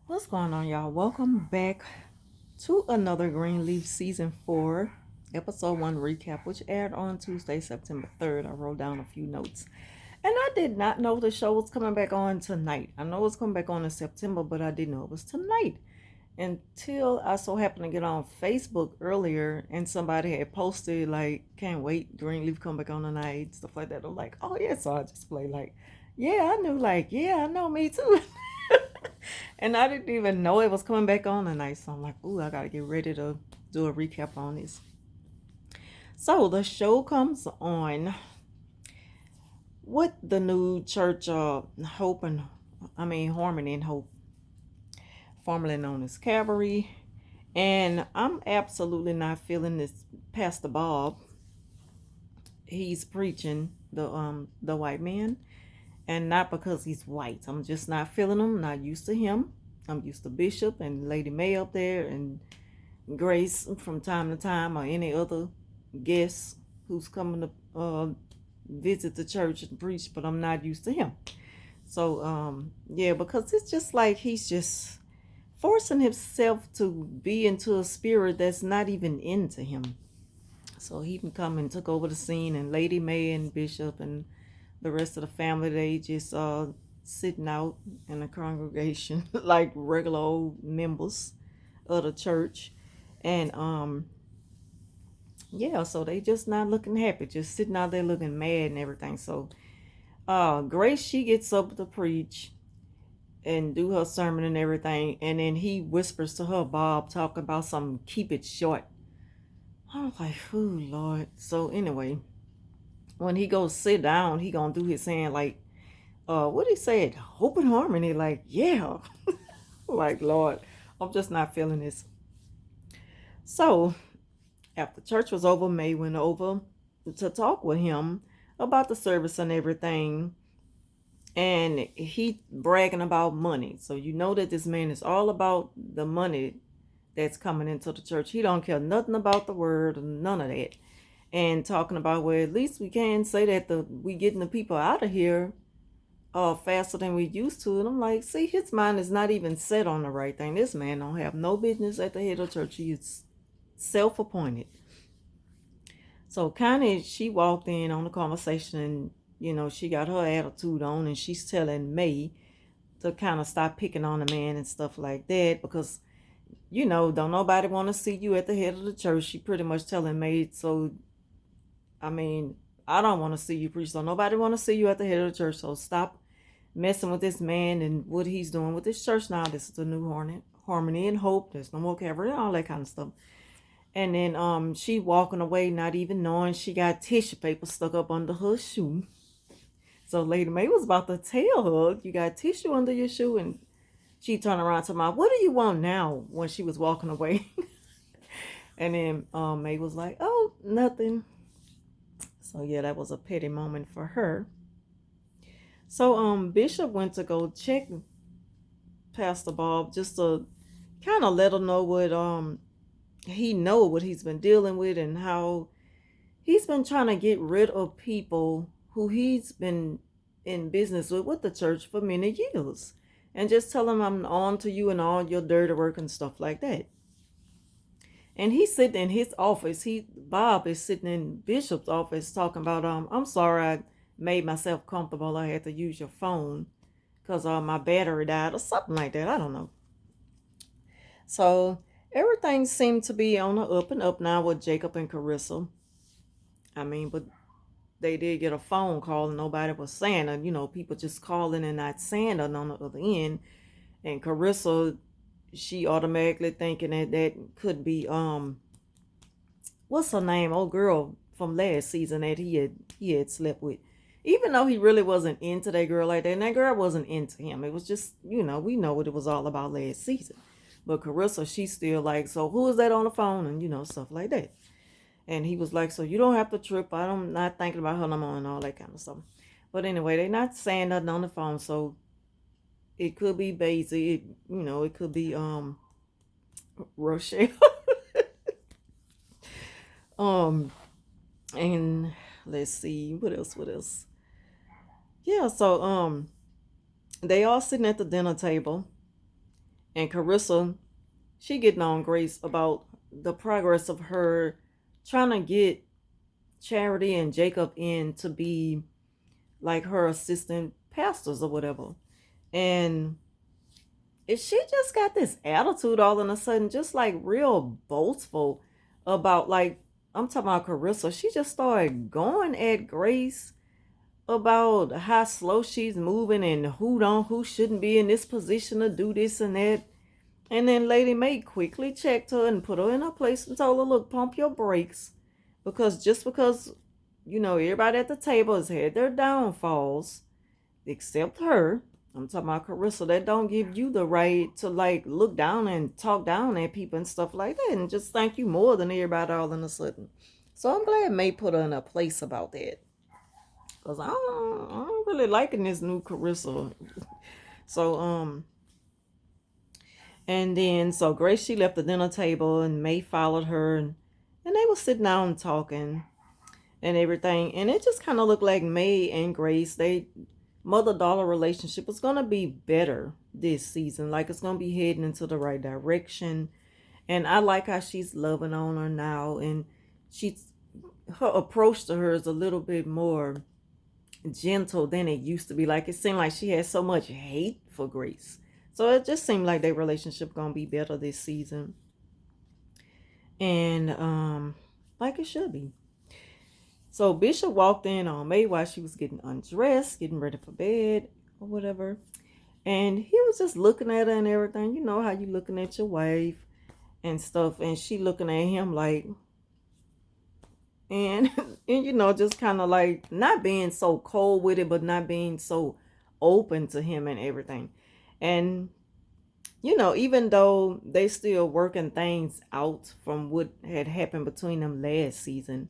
What's going on, y'all? Welcome back to another Greenleaf Season 4, Episode 1 recap, which aired on Tuesday, September 3rd. I wrote down a few notes. And I did not know the show was coming back on tonight. I know it's coming back on in September, but I didn't know it was tonight. Until I so happened to get on Facebook earlier and somebody had posted, like, can't wait, Greenleaf come back on tonight, stuff like that. I'm like, oh, yeah. So I just played, like, yeah, I knew, like, yeah, I know, me too. And I didn't even know it was coming back on tonight. So I'm like, ooh, I gotta get ready to do a recap on this. So the show comes on with the new church Hope and Harmony and Hope, formerly known as Calvary. And I'm absolutely not feeling this Pastor Bob. He's preaching the white man. And not because he's white. I'm just not feeling him, not used to him. I'm used to Bishop and Lady May up there and Grace from time to time, or any other guest who's coming to visit the church and preach, but I'm not used to him. So yeah, because it's just like he's just forcing himself to be into a spirit that's not even into him. So he can come and took over the scene, and Lady May and Bishop and the rest of the family, they just sitting out in the congregation like regular old members of the church. And yeah, so they just not looking happy, just sitting out there looking mad and everything. So Grace, she gets up to preach and do her sermon and everything, and then he whispers to her, Bob, talking about something, keep it short. I was like, oh Lord. So anyway, when he goes sit down, he gonna do his hand like, what he said, hope and harmony, like, yeah. Like, Lord, I'm just not feeling this. So after church was over, May went over to talk with him about the service and everything, and he bragging about money. So you know that this man is all about the money that's coming into the church. He don't care nothing about the word, none of that. And talking about, well, at least we can say that we getting the people out of here faster than we used to. And I'm like, see, his mind is not even set on the right thing. This man don't have no business at the head of church. He is self-appointed. So kind of she walked in on the conversation, and she got her attitude on, and she's telling May to kind of stop picking on the man and stuff like that, because don't nobody want to see you at the head of the church. She pretty much telling May, so I don't want to see you preach, so nobody want to see you at the head of the church. So stop messing with this man and what he's doing with this church now. This is the new harmony and hope. There's no more Calvary and all that kind of stuff. And then she walking away, not even knowing she got tissue paper stuck up under her shoe. So Lady May was about to tell her, you got tissue under your shoe, and she turned around to my, what do you want now? When she was walking away. And then May was like, oh, nothing. So yeah, that was a petty moment for her. So Bishop went to go check Pastor Bob, just to kind of let her know what he know what he's been dealing with, and how he's been trying to get rid of people who he's been in business with the church for many years, and just tell him, I'm on to you and all your dirty work and stuff like that. And he's sitting in his office. Bob is sitting in Bishop's office talking about, I'm sorry I made myself comfortable. I had to use your phone because my battery died or something like that. I don't know. So everything seemed to be on the up and up now with Jacob and Carissa. But they did get a phone call and nobody was saying it. People just calling and not saying it on the other end. And Carissa, she automatically thinking that could be what's her name, old girl from last season that he had slept with, even though he really wasn't into that girl like that, and that girl wasn't into him. It was just, we know what it was all about last season. But Carissa, she's still like, so who is that on the phone, and stuff like that. And he was like, so you don't have to trip, I'm not thinking about her no more and all that kind of stuff. But anyway, they're not saying nothing on the phone, so it could be Basie. It could be Rochelle. And let's see, what else? Yeah, so they all sitting at the dinner table, And Carissa, she getting on Grace about the progress of her trying to get Charity and Jacob in to be like her assistant pastors or whatever. And she just got this attitude all of a sudden, just like real boastful about, like, I'm talking about Carissa. She just started going at Grace about how slow she's moving and who shouldn't be in this position to do this and that. And then Lady Mae quickly checked her and put her in her place and told her, look, pump your brakes. Because everybody at the table has had their downfalls, except her. I'm talking about Carissa. That don't give you the right to, like, look down and talk down at people and stuff like that and just thank you more than everybody all of a sudden. So I'm glad May put her in a place about that. Because I'm really liking this new Carissa. So, and then, so Grace, she left the dinner table and May followed her and they were sitting down and talking and everything. And it just kind of looked like May and Grace, they mother-daughter relationship is going to be better this season. Like, it's going to be heading into the right direction. And I like how she's loving on her now. And her approach to her is a little bit more gentle than it used to be. Like, it seemed like she had so much hate for Grace. So it just seemed like their relationship going to be better this season. And like it should be. So Bishop walked in on May while she was getting undressed, getting ready for bed or whatever. And he was just looking at her and everything. You know how you looking at your wife and stuff. And she looking at him like, and just kind of like not being so cold with it, but not being so open to him and everything. And, even though they still working things out from what had happened between them last season,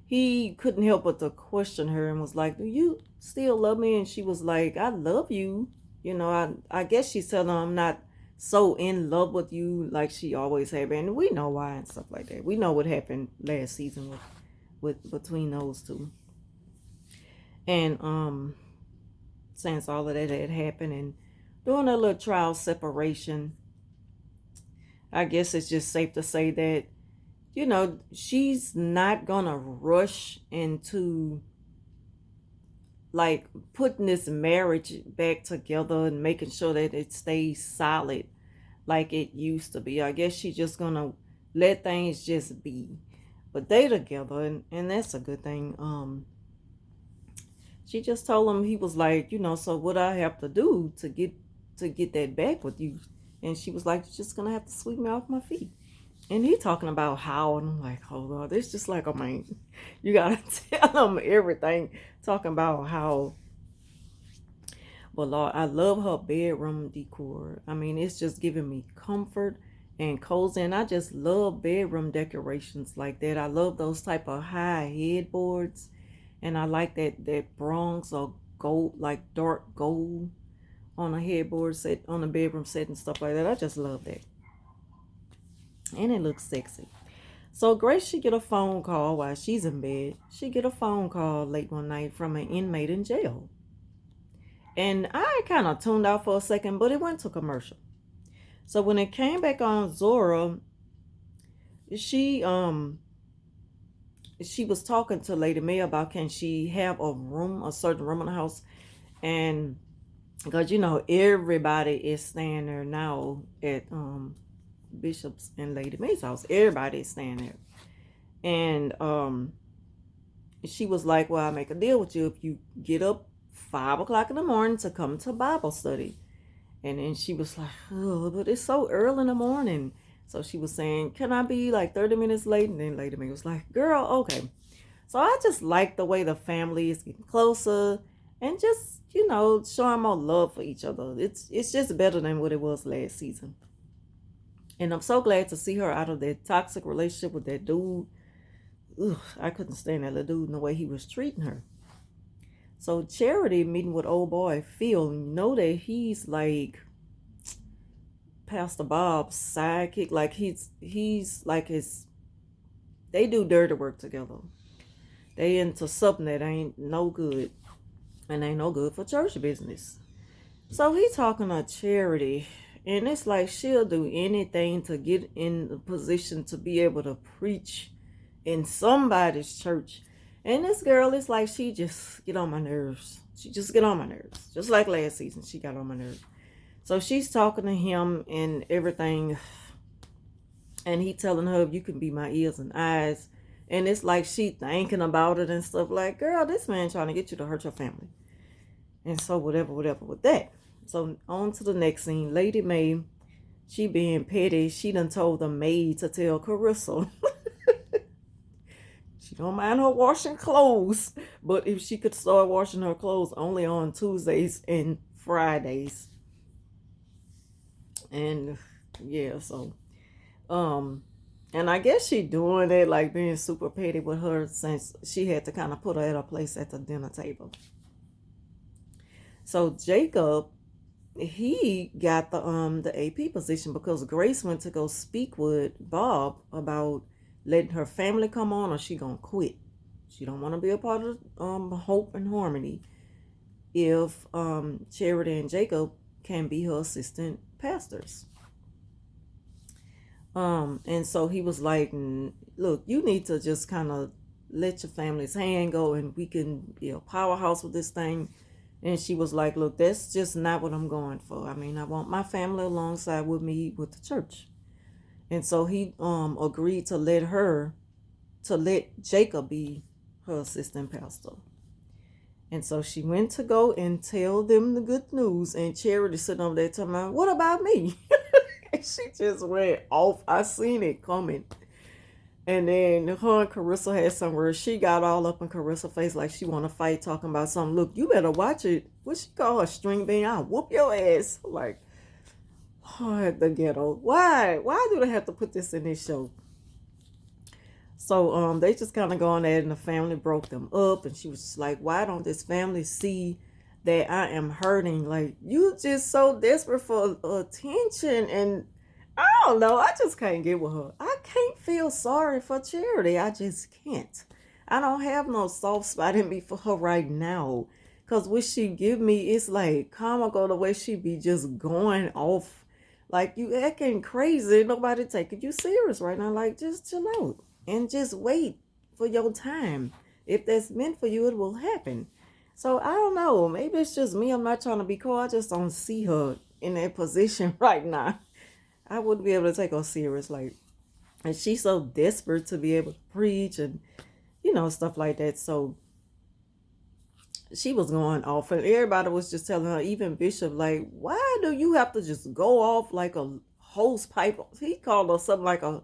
he couldn't help but to question her and was like, do you still love me? And she was like, I love you. I guess she's telling him I'm not so in love with you like she always had been. And we know why and stuff like that. We know what happened last season with between those two. And since all of that had happened and during a little trial separation, I guess it's just safe to say that she's not gonna rush into like putting this marriage back together and making sure that it stays solid like it used to be. I guess she's just gonna let things just be. But they together and that's a good thing. She just told him, he was like, so what I have to do to get that back with you? And she was like, you're just gonna have to sweep me off my feet. And he talking about how, and I'm like, oh God, it's just like, you gotta tell him everything. Talking about how, well, Lord, I love her bedroom decor. It's just giving me comfort and cozy. And I just love bedroom decorations like that. I love those type of high headboards. And I like that bronze or gold, like dark gold on a headboard set, on a bedroom set and stuff like that. I just love that. And it looks sexy. So Grace, she get a phone call while she's in bed. She get a phone call late one night from an inmate in jail. And I kind of tuned out for a second, but it went to commercial. So when it came back on, Zora, she was talking to Lady Mae about can she have a certain room in the house. And because everybody is staying there now at Bishop's and Lady Mae's house. Everybody is staying there. And she was like, well, I'll make a deal with you if you get up 5 o'clock in the morning to come to Bible study. And then she was like, oh, but it's so early in the morning. So she was saying, can I be like 30 minutes late? And then Lady Mae was like, girl, okay. So I just like the way the family is getting closer and just, showing more love for each other. It's just better than what it was last season. And I'm so glad to see her out of that toxic relationship with that dude. Ugh, I couldn't stand that little dude and the way he was treating her. So Charity meeting with old boy Phil, that he's like Pastor Bob's sidekick. Like he's like they do dirty work together. They into something that ain't no good and ain't no good for church business. So he talking to Charity And it's like she'll do anything to get in the position to be able to preach in somebody's church. And this girl is like, she just get on my nerves. She just get on my nerves. Just like last season, she got on my nerves. So she's talking to him and everything. And he telling her, you can be my ears and eyes. And it's like she thinking about it and stuff like, girl, this man trying to get you to hurt your family. And so whatever with that. So on to the next scene. Lady Mae, she being petty. She done told the maid to tell Carissa. She don't mind her washing clothes. But if she could start washing her clothes only on Tuesdays and Fridays. And yeah, so and I guess she doing it like being super petty with her since she had to kind of put her at her place at the dinner table. So Jacob, he got the AP position because Grace went to go speak with Bob about letting her family come on or she gonna quit. She don't want to be a part of Hope and Harmony if Charity and Jacob can be her assistant pastors. And so he was like, look, you need to just kind of let your family's hand go and we can be a powerhouse with this thing. And she was like, look, that's just not what I'm going for. I mean, I want my family alongside with me with the church. And so he agreed to let Jacob be her assistant pastor. And so she went to go and tell them the good news. And Charity sitting over there telling me, what about me? And she just went off. I seen it coming. And then her and Carissa had some words. She got all up in Carissa's face like she want to fight, talking about something. Look, you better watch it. What she call her, string bean? I'll whoop your ass. Like, Lord, the ghetto. Why? Why do they have to put this in this show? So they just kind of gone at it, and the family broke them up. And she was just like, why don't this family see that I am hurting? Like, you just so desperate for attention. And I don't know. I just can't get with her. I can't feel sorry for Charity. I just can't. I don't have no soft spot in me for her right now. Because what she give me is like comical the way she be just going off. Like, you acting crazy. Nobody taking you serious right now. Like, just chill out. And just wait for your time. If that's meant for you, it will happen. So, I don't know. Maybe it's just me. I'm not trying to be cool. I just don't see her in that position right now. I wouldn't be able to take her serious. Like, and she's so desperate to be able to preach and, stuff like that. So, she was going off. And everybody was just telling her, even Bishop, like, why do you have to just go off like a hose pipe? He called her something like a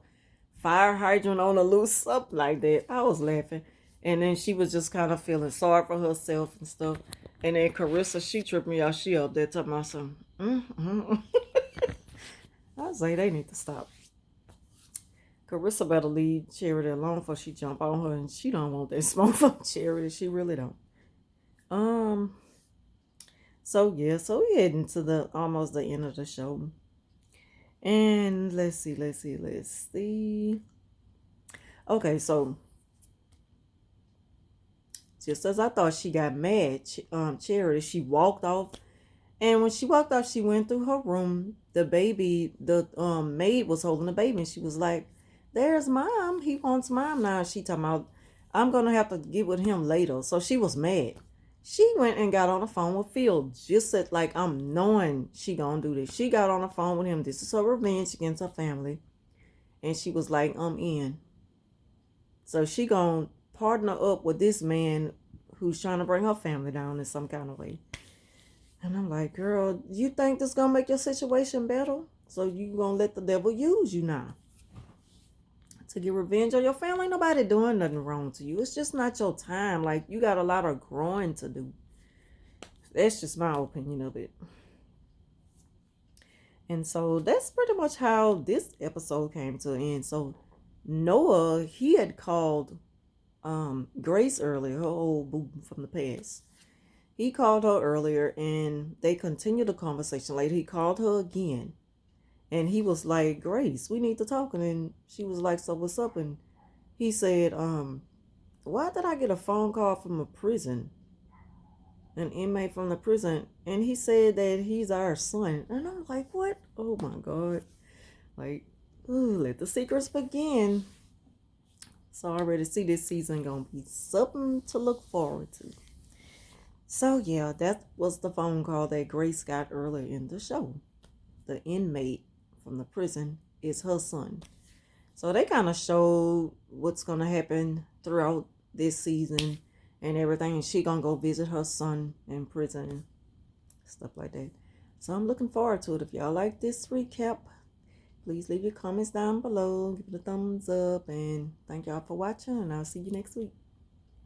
fire hydrant on a loose, something like that. I was laughing. And then she was just kind of feeling sorry for herself and stuff. And then Carissa, she tripped me out. She up there talking about some, I was like, they need to stop. Carissa better leave Charity alone before she jump on her. And she don't want that smoke from Charity. She really don't. So we heading to the almost the end of the show. And let's see. Okay, so just as I thought, she got mad, Charity, she walked off. And when she walked off, she went through her room. The maid was holding the baby. And she was like, there's mom. He wants mom now. She talking about, I'm going to have to get with him later. So she was mad. She went and got on the phone with Phil. Just said, like, I'm knowing she going to do this. She got on the phone with him. This is her revenge against her family. And she was like, I'm in. So she going to partner up with this man who's trying to bring her family down in some kind of way. And I'm like, girl, you think this going to make your situation better? So you going to let the devil use you now to get revenge on your family? Nobody doing nothing wrong to you. It's just not your time. Like, you got a lot of growing to do. That's just my opinion of it. And so that's pretty much how this episode came to an end. So Noah, he had called Grace earlier, her old boo from the past. He called her earlier and they continued the conversation later. He called her again. And he was like, Grace, we need to talk. And then she was like, so what's up? And he said, why did I get a phone call from a prison? An inmate from the prison. And he said that he's our son. And I'm like, what? Oh my God. Like, ooh, let the secrets begin. So I already see this season gonna be something to look forward to. So yeah, that was the phone call that Grace got earlier in the show. The inmate from the prison is her son. So they kind of showed what's gonna happen throughout this season and everything. And she gonna go visit her son in prison, stuff like that. So I'm looking forward to it. If y'all like this recap, please leave your comments down below. Give it a thumbs up, and thank y'all for watching. And I'll see you next week.